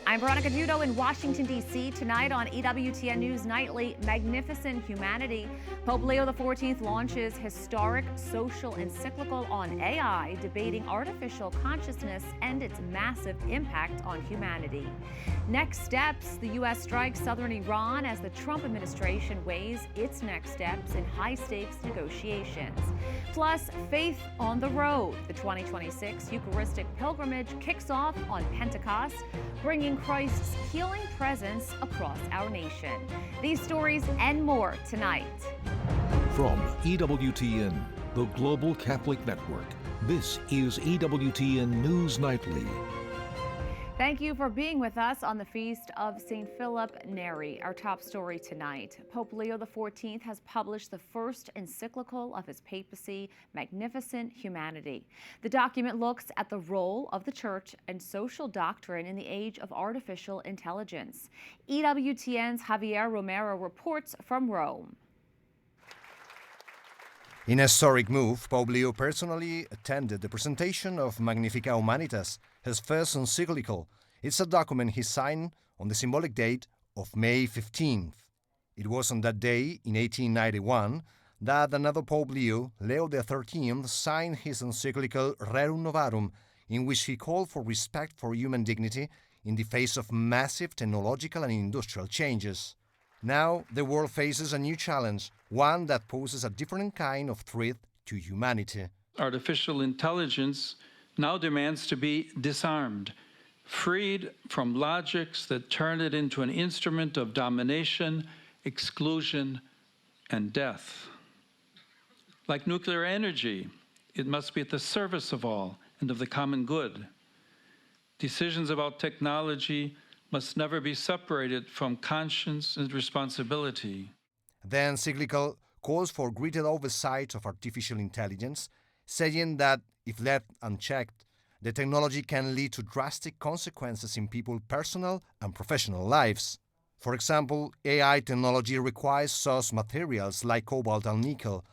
I'm Veronica Dudo in Washington, D.C. Tonight on EWTN News Nightly, Magnifica Humanity. Pope Leo XIV launches historic social encyclical on AI, debating artificial consciousness and its massive impact on humanity. Next steps, the U.S. strikes southern Iran as the Trump administration weighs its next steps in high-stakes negotiations. Plus, faith on the road. The 2026 Eucharistic Pilgrimage kicks off on Pentecost, bringing Christ's healing presence across our nation. These stories and more tonight. From EWTN, the Global Catholic Network, this is EWTN News Nightly. Thank you for being with us on the feast of St. Philip Neri. Our top story tonight. Pope Leo XIV has published the first encyclical of his papacy, Magnifica Humanity. The document looks at the role of the Church and social doctrine in the age of artificial intelligence. EWTN's Javier Romero reports from Rome. In a historic move, Pope Leo personally attended the presentation of Magnifica Humanitas, his first encyclical. It's a document he signed on the symbolic date of May 15th. It was on that day, in 1891, that another Pope Leo XIII, signed his encyclical Rerum Novarum, in which he called for respect for human dignity in the face of massive technological and industrial changes. Now, the world faces a new challenge, one that poses a different kind of threat to humanity. Artificial intelligence now demands to be disarmed, freed from logics that turn it into an instrument of domination, exclusion, and death. Like nuclear energy, it must be at the service of all and of the common good. Decisions about technology must never be separated from conscience and responsibility. The encyclical calls for greater oversight of artificial intelligence, saying that if left unchecked, the technology can lead to drastic consequences in people's personal and professional lives. For example, AI technology requires source materials like cobalt and nickel,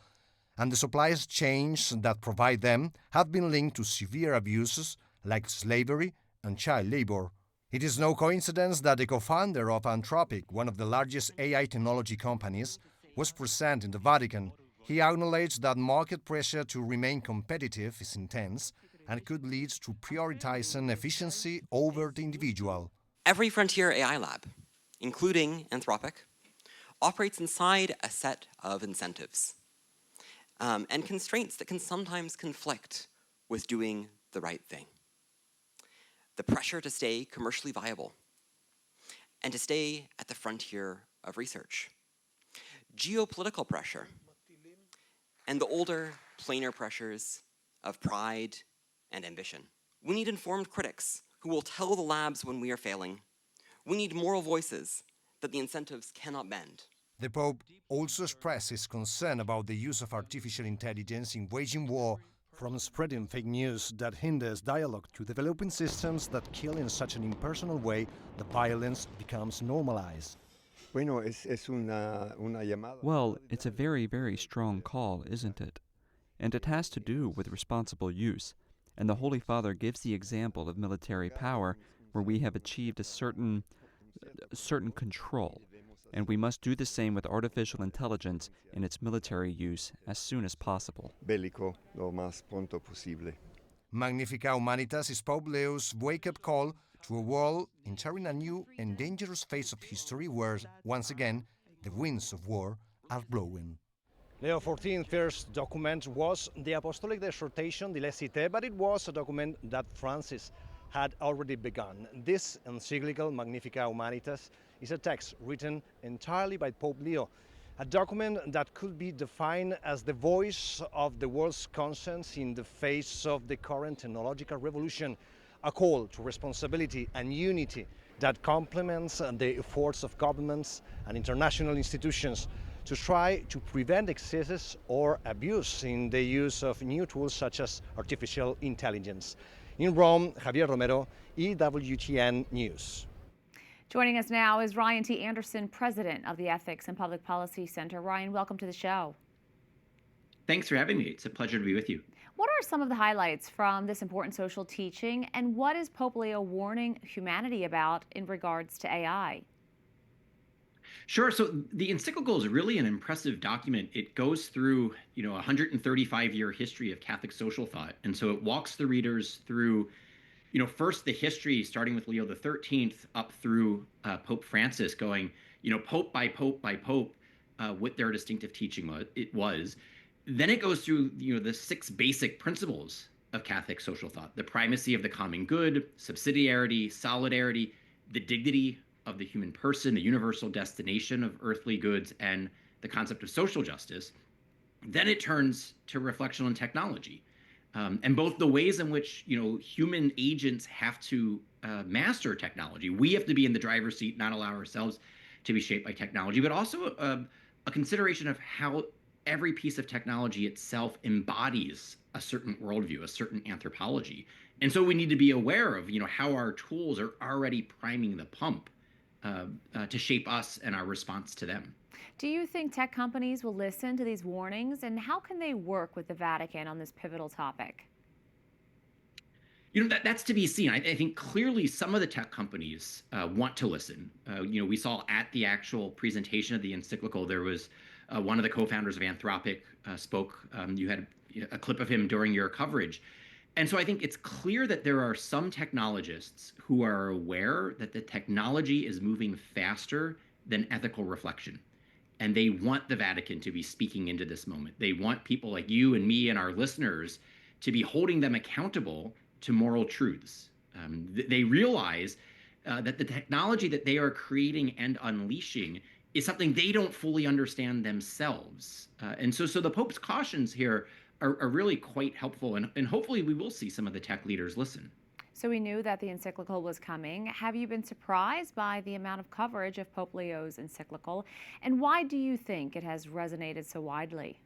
and the supply chains that provide them have been linked to severe abuses like slavery and child labor. It is no coincidence that the co-founder of Anthropic, one of the largest AI technology companies, was present in the Vatican. He acknowledged that market pressure to remain competitive is intense and could lead to prioritizing efficiency over the individual. Every frontier AI lab, including Anthropic, operates inside a set of incentives and constraints that can sometimes conflict with doing the right thing. The pressure to stay commercially viable and to stay at the frontier of research. Geopolitical pressure and the older, plainer pressures of pride and ambition. We need informed critics who will tell the labs when we are failing. We need moral voices that the incentives cannot bend. The Pope also expressed his concern about the use of artificial intelligence in waging war, from spreading fake news that hinders dialogue to developing systems that kill in such an impersonal way that violence becomes normalized. Well, it's a very, very strong call, isn't it? And it has to do with responsible use. And the Holy Father gives the example of military power where we have achieved a certain control. And we must do the same with artificial intelligence in its military use as soon as possible. Magnifica Humanitas is Pope Leo's wake-up call to a world entering a new and dangerous phase of history where, once again, the winds of war are blowing. Leo XIV's first document was the Apostolic Exhortation di Lecite, but it was a document that Francis had already begun. This encyclical, Magnifica Humanitas, is a text written entirely by Pope Leo, a document that could be defined as the voice of the world's conscience in the face of the current technological revolution, a call to responsibility and unity that complements the efforts of governments and international institutions to try to prevent excesses or abuse in the use of new tools such as artificial intelligence. In Rome, Javier Romero, EWTN News. Joining us now is Ryan T. Anderson, president of the Ethics and Public Policy Center. Ryan, welcome to the show. Thanks for having me. It's a pleasure to be with you. What are some of the highlights from this important social teaching, and what is Pope Leo warning humanity about in regards to AI? Sure. So the encyclical is really an impressive document. It goes through, a 135-year history of Catholic social thought. And so it walks the readers through, first the history, starting with Leo XIII up through Pope Francis, going, pope by pope by pope, what their distinctive teaching was. Then it goes through, the 6 basic principles of Catholic social thought: the primacy of the common good, subsidiarity, solidarity, the dignity of the human person, the universal destination of earthly goods, and the concept of social justice. Then it turns to reflection on technology, and both the ways in which human agents have to master technology. We have to be in the driver's seat, not allow ourselves to be shaped by technology, but also a consideration of how every piece of technology itself embodies a certain worldview, a certain anthropology. And so we need to be aware of how our tools are already priming the pump to shape us and our response to them. Do you think tech companies will listen to these warnings, and how can they work with the Vatican on this pivotal topic? That's to be seen. I think clearly some of the tech companies want to listen. We saw at the actual presentation of the encyclical, there was one of the co-founders of Anthropic spoke. You had a clip of him during your coverage. And so I think it's clear that there are some technologists who are aware that the technology is moving faster than ethical reflection. And they want the Vatican to be speaking into this moment. They want people like you and me and our listeners to be holding them accountable to moral truths. They realize that the technology that they are creating and unleashing is something they don't fully understand themselves. And so the Pope's cautions here are really quite helpful, and hopefully we will see some of the tech leaders listen. So we knew that the encyclical was coming. Have you been surprised by the amount of coverage of Pope Leo's encyclical, and why do you think it has resonated so widely?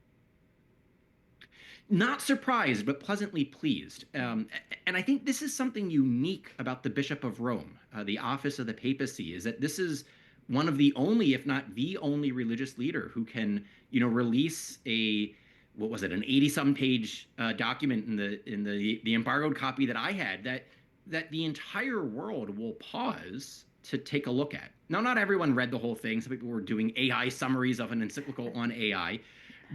Not surprised, but pleasantly pleased. And I think this is something unique about the Bishop of Rome, the office of the papacy, is that this is one of the only, if not the only, religious leader who can, release an 80-some page document in the embargoed copy that I had that the entire world will pause to take a look at. Now, not everyone read the whole thing. Some people were doing AI summaries of an encyclical on AI,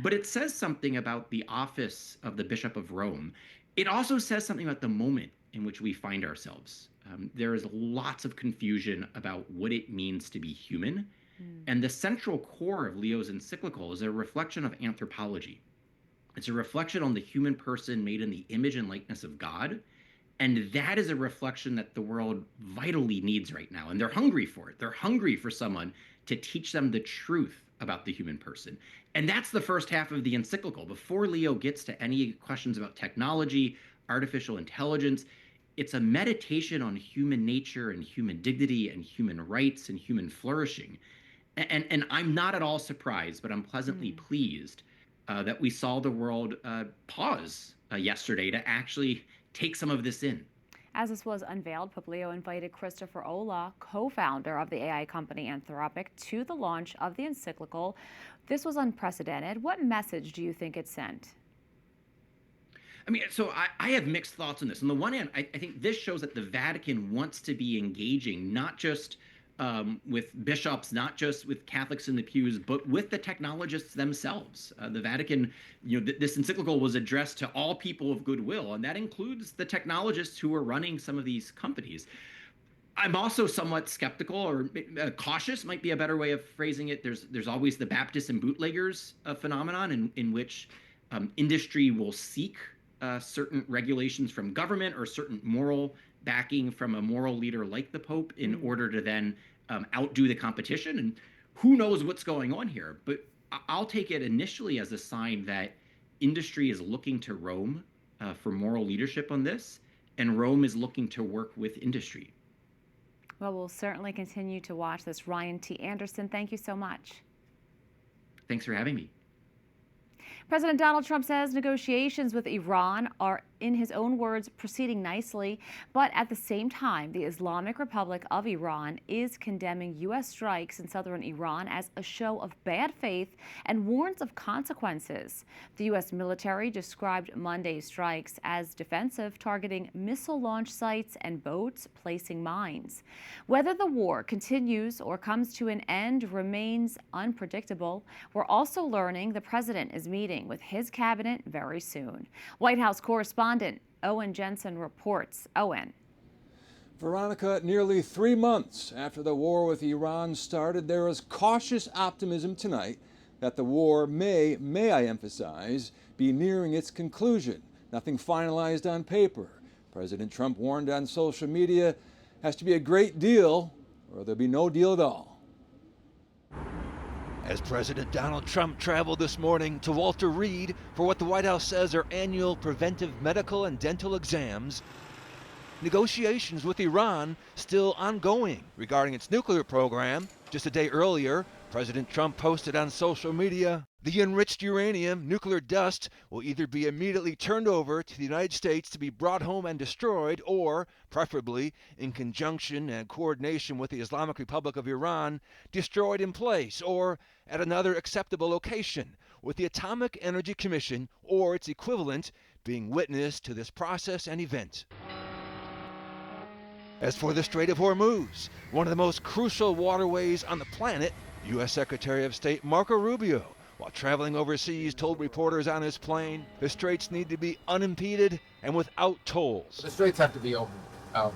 but it says something about the office of the Bishop of Rome. It also says something about the moment in which we find ourselves. There is lots of confusion about what it means to be human. And the central core of Leo's encyclical is a reflection of anthropology. It's a reflection on the human person made in the image and likeness of God. And that is a reflection that the world vitally needs right now. And they're hungry for it. They're hungry for someone to teach them the truth about the human person. And that's the first half of the encyclical. Before Leo gets to any questions about technology, artificial intelligence, it's a meditation on human nature and human dignity and human rights and human flourishing. And I'm not at all surprised, but I'm pleasantly pleased that we saw the world pause yesterday to actually take some of this in. As this was unveiled, Pope Leo invited Christopher Olah, co-founder of the AI company Anthropic, to the launch of the encyclical. This was unprecedented. What message do you think it sent? So I have mixed thoughts on this. On the one hand, I think this shows that the Vatican wants to be engaging, not just with bishops, not just with Catholics in the pews, but with the technologists themselves. The Vatican, this encyclical was addressed to all people of goodwill, and that includes the technologists who are running some of these companies. I'm also somewhat skeptical, or cautious might be a better way of phrasing it. There's always the Baptists and bootleggers phenomenon in which industry will seek certain regulations from government or certain moral backing from a moral leader like the Pope in order to then outdo the competition. And who knows what's going on here? But I'll take it initially as a sign that industry is looking to Rome for moral leadership on this, and Rome is looking to work with industry. Well, we'll certainly continue to watch this. Ryan T. Anderson, thank you so much. Thanks for having me. President Donald Trump says negotiations with Iran are in his own words, proceeding nicely. But at the same time, the Islamic Republic of Iran is condemning U.S. strikes in southern Iran as a show of bad faith and warns of consequences. The U.S. military described Monday's strikes as defensive, targeting missile launch sites and boats placing mines. Whether the war continues or comes to an end remains unpredictable. We're also learning the president is meeting with his cabinet very soon. White House correspondent Owen Jensen reports. Owen. Veronica, nearly 3 months after the war with Iran started, there is cautious optimism tonight that the war may I emphasize, be nearing its conclusion. Nothing finalized on paper. President Trump warned on social media, has to be a great deal or there'll be no deal at all. As President Donald Trump traveled this morning to Walter Reed for what the White House says are annual preventive medical and dental exams, negotiations with Iran still ongoing regarding its nuclear program. Just a day earlier, President Trump posted on social media, the enriched uranium, nuclear dust, will either be immediately turned over to the United States to be brought home and destroyed, or, preferably, in conjunction and coordination with the Islamic Republic of Iran, destroyed in place or at another acceptable location, with the Atomic Energy Commission or its equivalent being witness to this process and event. As for the Strait of Hormuz, one of the most crucial waterways on the planet, U.S. Secretary of State Marco Rubio, while traveling overseas, told reporters on his plane the straits need to be unimpeded and without tolls. The straits have to be open.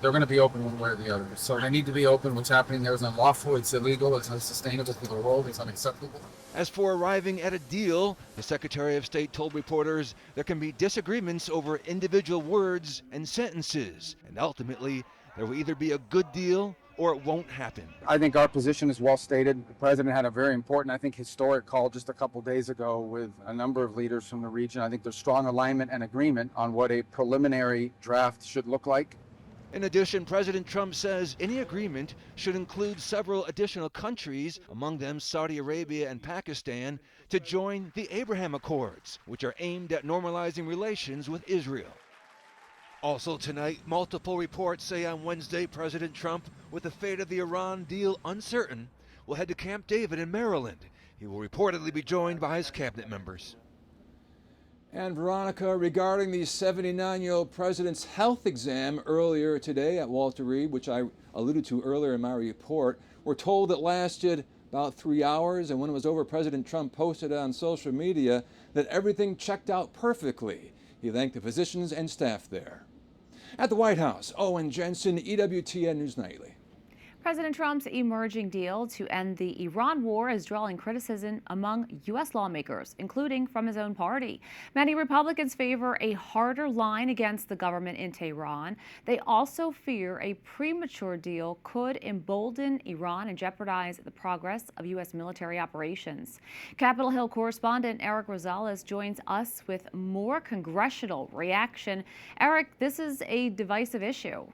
They're going to be open one way or the other. So they need to be open. What's happening there is unlawful, it's illegal, it's unsustainable for the world, it's unacceptable. As for arriving at a deal, the Secretary of State told reporters there can be disagreements over individual words and sentences, and ultimately there will either be a good deal or it won't happen. I think our position is well stated. The president had a very important, I think, historic call just a couple days ago with a number of leaders from the region. I think there's strong alignment and agreement on what a preliminary draft should look like. In addition, President Trump says any agreement should include several additional countries, among them Saudi Arabia and Pakistan, to join the Abraham Accords, which are aimed at normalizing relations with Israel. Also tonight, multiple reports say on Wednesday President Trump, with the fate of the Iran deal uncertain, will head to Camp David in Maryland. He will reportedly be joined by his cabinet members. And Veronica, regarding the 79-year-old president's health exam earlier today at Walter Reed, which I alluded to earlier in my report, we're told it lasted about 3 hours, and when it was over, President Trump posted on social media that everything checked out perfectly. He thanked the physicians and staff there. At the White House, Owen Jensen, EWTN News Nightly. President Trump's emerging deal to end the Iran war is drawing criticism among U.S. lawmakers, including from his own party. Many Republicans favor a harder line against the government in Tehran. They also fear a premature deal could embolden Iran and jeopardize the progress of U.S. military operations. Capitol Hill correspondent Eric Rosales joins us with more congressional reaction. Eric, this is a divisive issue.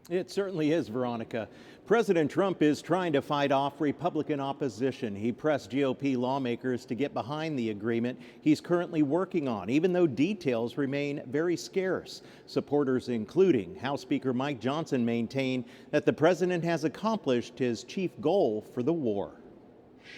It certainly is, Veronica. President Trump is trying to fight off Republican opposition. He pressed GOP lawmakers to get behind the agreement he's currently working on, even though details remain very scarce. Supporters, including House Speaker Mike Johnson, maintain that the president has accomplished his chief goal for the war.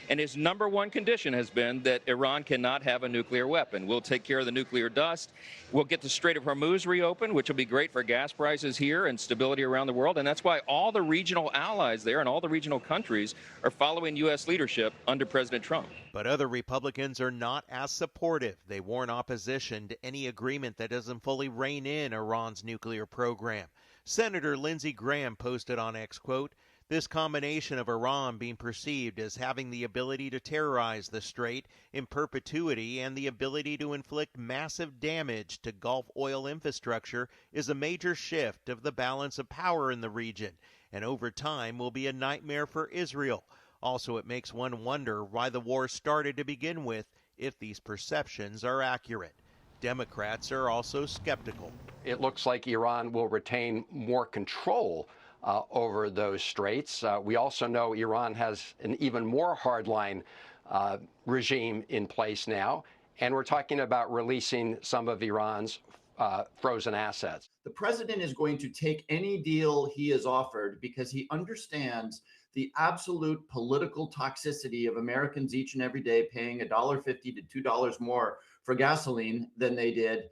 And his number one condition has been that Iran cannot have a nuclear weapon. We'll take care of the nuclear dust. We'll get the Strait of Hormuz reopened, which will be great for gas prices here and stability around the world. And that's why all the regional allies there and all the regional countries are following U.S. leadership under President Trump. But other Republicans are not as supportive. They warn opposition to any agreement that doesn't fully rein in Iran's nuclear program. Senator Lindsey Graham posted on X, quote, "This combination of Iran being perceived as having the ability to terrorize the Strait in perpetuity and the ability to inflict massive damage to Gulf oil infrastructure is a major shift of the balance of power in the region, and over time will be a nightmare for Israel. Also, it makes one wonder why the war started to begin with if these perceptions are accurate." Democrats are also skeptical. It looks like Iran will retain more control over those straits. We also know Iran has an even more hardline regime in place now, and we're talking about releasing some of Iran's frozen assets. The president is going to take any deal he is offered because he understands the absolute political toxicity of Americans each and every day paying $1.50 to $2 more for gasoline than they did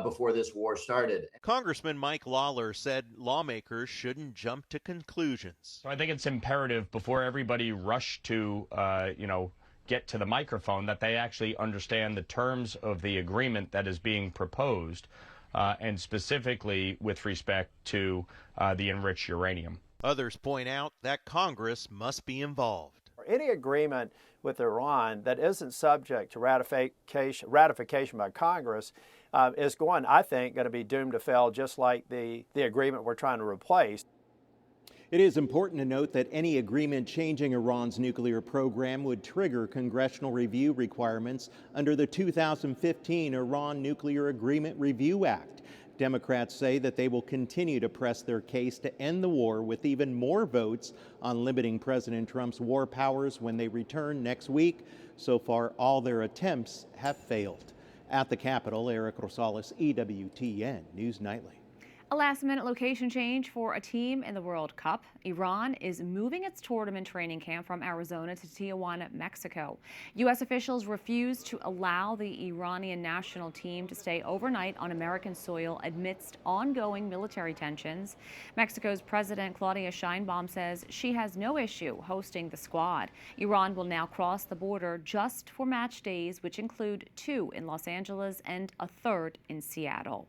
before this war started. Congressman Mike Lawler said lawmakers shouldn't jump to conclusions. So I think it's imperative before everybody rush to, get to the microphone that they actually understand the terms of the agreement that is being proposed, and specifically with respect to the enriched uranium. Others point out that Congress must be involved. Any agreement with Iran that isn't subject to ratification by Congress is I think, going to be doomed to fail, just like the agreement we're trying to replace. It is important to note that any agreement changing Iran's nuclear program would trigger congressional review requirements under the 2015 Iran Nuclear Agreement Review Act. Democrats say that they will continue to press their case to end the war with even more votes on limiting President Trump's war powers when they return next week. So far, all their attempts have failed. At the Capitol, Eric Rosales, EWTN News Nightly. A last-minute location change for a team in the World Cup. Iran is moving its tournament training camp from Arizona to Tijuana, Mexico. U.S. officials refused to allow the Iranian national team to stay overnight on American soil amidst ongoing military tensions. Mexico's President Claudia Sheinbaum says she has no issue hosting the squad. Iran will now cross the border just for match days, which include 2 in Los Angeles and a 3rd in Seattle.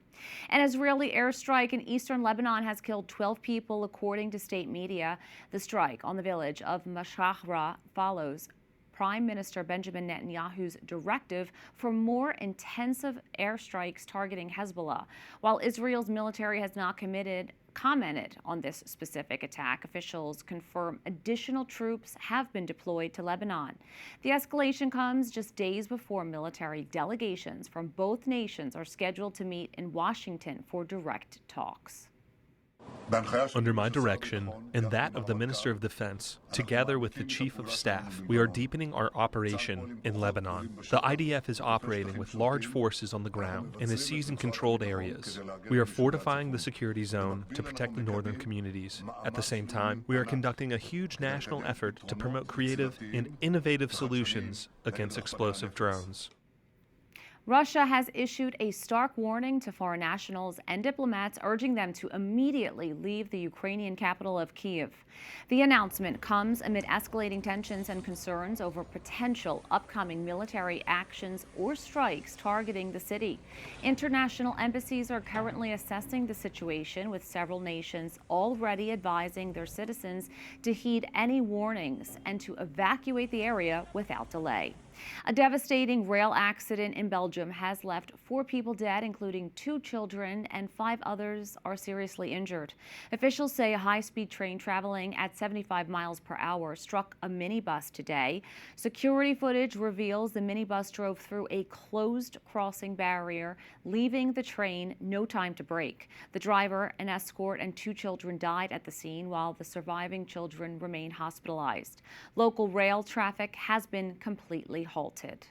An Israeli airstrike in eastern Lebanon has killed 12 people, according to state media. The strike on the village of Mashahra follows Prime Minister Benjamin Netanyahu's directive for more intensive airstrikes targeting Hezbollah. While Israel's military has not commented on this specific attack, officials confirm additional troops have been deployed to Lebanon. The escalation comes just days before military delegations from both nations are scheduled to meet in Washington for direct talks. Under my direction and that of the Minister of Defense, together with the Chief of Staff, we are deepening our operation in Lebanon. The IDF is operating with large forces on the ground and is seizing controlled areas. We are fortifying the security zone to protect the northern communities. At the same time, we are conducting a huge national effort to promote creative and innovative solutions against explosive drones. Russia has issued a stark warning to foreign nationals and diplomats, urging them to immediately leave the Ukrainian capital of Kyiv. The announcement comes amid escalating tensions and concerns over potential upcoming military actions or strikes targeting the city. International embassies are currently assessing the situation, with several nations already advising their citizens to heed any warnings and to evacuate the area without delay. A devastating rail accident in Belgium has left 4 people dead, including 2 children, and 5 others are seriously injured. Officials say a high-speed train traveling at 75 miles per hour struck a minibus today. Security footage reveals the minibus drove through a closed crossing barrier, leaving the train no time to brake. The driver, an escort, and 2 children died at the scene, while the surviving children remain hospitalized. Local rail traffic has been completely halted.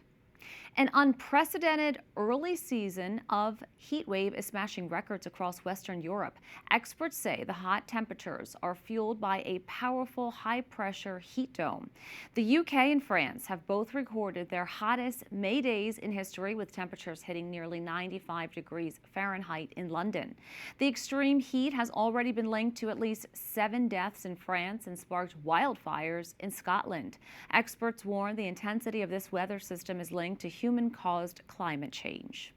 An unprecedented early season of heat wave is smashing records across Western Europe. Experts say the hot temperatures are fueled by a powerful high-pressure heat dome. The UK and France have both recorded their hottest May days in history, with temperatures hitting nearly 95 degrees Fahrenheit in London. The extreme heat has already been linked to at least 7 deaths in France and sparked wildfires in Scotland. Experts warn the intensity of this weather system is linked to human-caused climate change.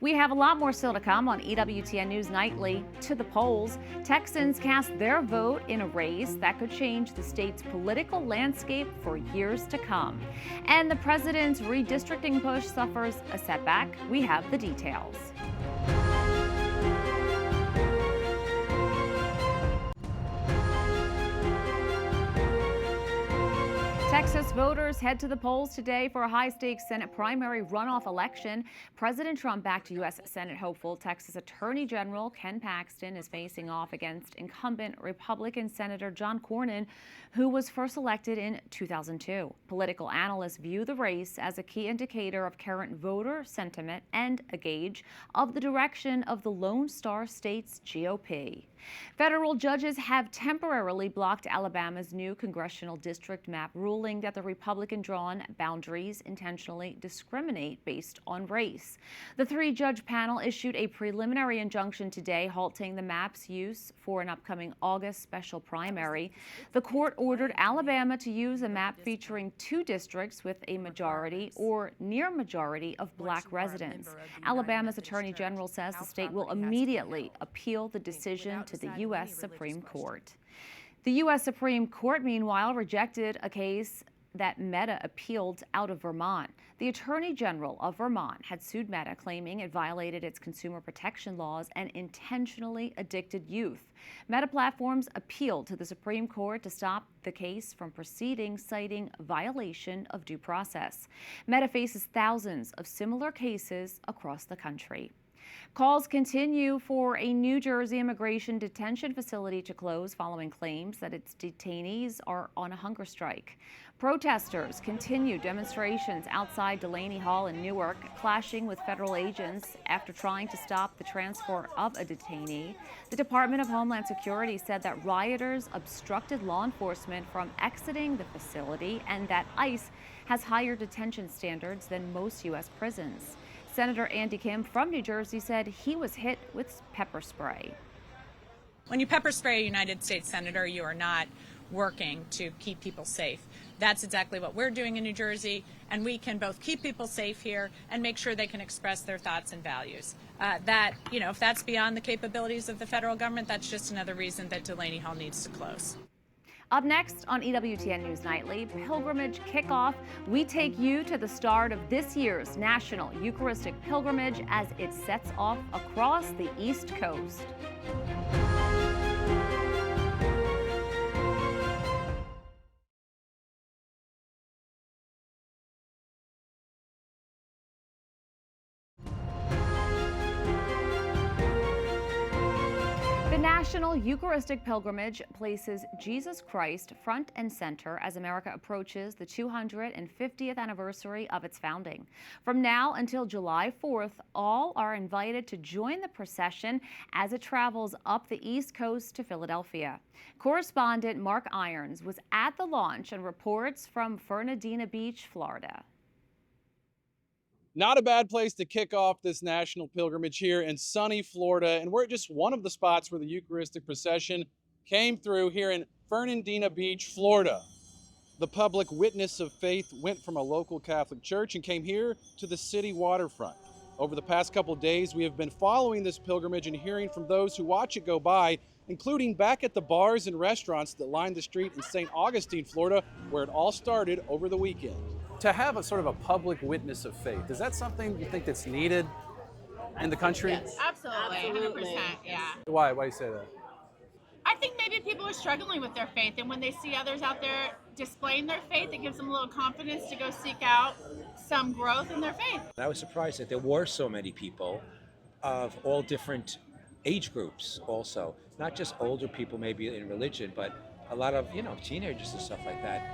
We have a lot more still to come on EWTN News Nightly. To the polls, Texans cast their vote in a race that could change the state's political landscape for years to come. And the president's redistricting push suffers a setback. We have the details. Texas voters head to the polls today for a high-stakes Senate primary runoff election. President Trump backed U.S. Senate hopeful Texas Attorney General Ken Paxton is facing off against incumbent Republican Senator John Cornyn, who was first elected in 2002. Political analysts view the race as a key indicator of current voter sentiment and a gauge of the direction of the Lone Star State's GOP. Federal judges have temporarily blocked Alabama's new congressional district map, ruling that the Republican-drawn boundaries intentionally discriminate based on race. The three-judge panel issued a preliminary injunction today, halting the map's use for an upcoming August special primary. The court ordered Alabama to use a map featuring two districts with a majority or near majority of black residents. Alabama's Attorney General says the state will immediately appeal the decision to the U.S. Supreme Court. The U.S. Supreme Court, meanwhile, rejected a case that Meta appealed out of Vermont. The Attorney General of Vermont had sued Meta, claiming it violated its consumer protection laws and intentionally addicted youth. Meta Platforms appealed to the Supreme Court to stop the case from proceeding, citing violation of due process. Meta faces thousands of similar cases across the country. Calls continue for a New Jersey immigration detention facility to close following claims that its detainees are on a hunger strike. Protesters continue demonstrations outside Delaney Hall in Newark, clashing with federal agents after trying to stop the transfer of a detainee. The Department of Homeland Security said that rioters obstructed law enforcement from exiting the facility and that ICE has higher detention standards than most U.S. prisons. Senator Andy Kim from New Jersey said he was hit with pepper spray. When you pepper spray a United States senator, you are not working to keep people safe. That's exactly what we're doing in New Jersey, and we can both keep people safe here and make sure they can express their thoughts and values. If that's beyond the capabilities of the federal government, that's just another reason that Delaney Hall needs to close. Up next on EWTN News Nightly, Pilgrimage Kickoff. We take you to the start of this year's National Eucharistic Pilgrimage as it sets off across the East Coast. The National Eucharistic Pilgrimage places Jesus Christ front and center as America approaches the 250th anniversary of its founding. From now until July 4th, all are invited to join the procession as it travels up the East Coast to Philadelphia. Correspondent Mark Irons was at the launch and reports from Fernandina Beach, Florida. Not a bad place to kick off this national pilgrimage here in sunny Florida, and we're at just one of the spots where the Eucharistic procession came through here in Fernandina Beach, Florida. The public witness of faith went from a local Catholic church and came here to the city waterfront. Over the past couple of days, we have been following this pilgrimage and hearing from those who watch it go by, including back at the bars and restaurants that line the street in St. Augustine, Florida, where it all started over the weekend. To have a sort of a public witness of faith, is that something you think that's needed in the country? Yes, absolutely. 100%, yeah. Why do you say that? I think maybe people are struggling with their faith, and when they see others out there displaying their faith, it gives them a little confidence to go seek out some growth in their faith. I was surprised that there were so many people of all different age groups also, not just older people maybe in religion, but a lot of, teenagers and stuff like that.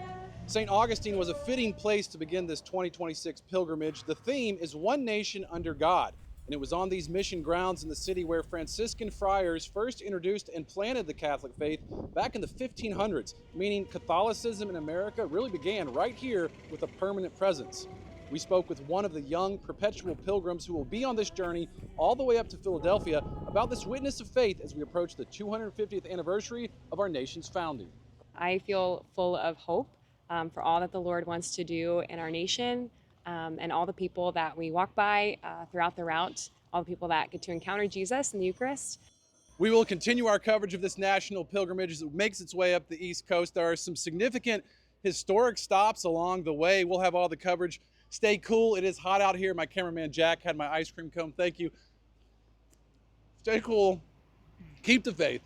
St. Augustine was a fitting place to begin this 2026 pilgrimage. The theme is One Nation Under God, and it was on these mission grounds in the city where Franciscan friars first introduced and planted the Catholic faith back in the 1500s, meaning Catholicism in America really began right here with a permanent presence. We spoke with one of the young perpetual pilgrims who will be on this journey all the way up to Philadelphia about this witness of faith as we approach the 250th anniversary of our nation's founding. I feel full of hope for all that the Lord wants to do in our nation, and all the people that we walk by throughout the route, all the people that get to encounter Jesus in the Eucharist. We will continue our coverage of this national pilgrimage as it makes its way up the East Coast. There are some significant historic stops along the way. We'll have all the coverage. Stay cool. It is hot out here. My cameraman Jack had my ice cream cone. Thank you. Stay cool. Keep the faith.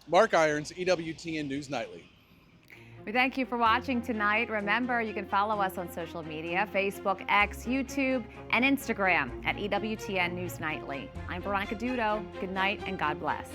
Mark Irons, EWTN News Nightly. We thank you for watching tonight. Remember, you can follow us on social media, Facebook, X, YouTube, and Instagram at EWTN News Nightly. I'm Veronica Dudo. Good night and God bless.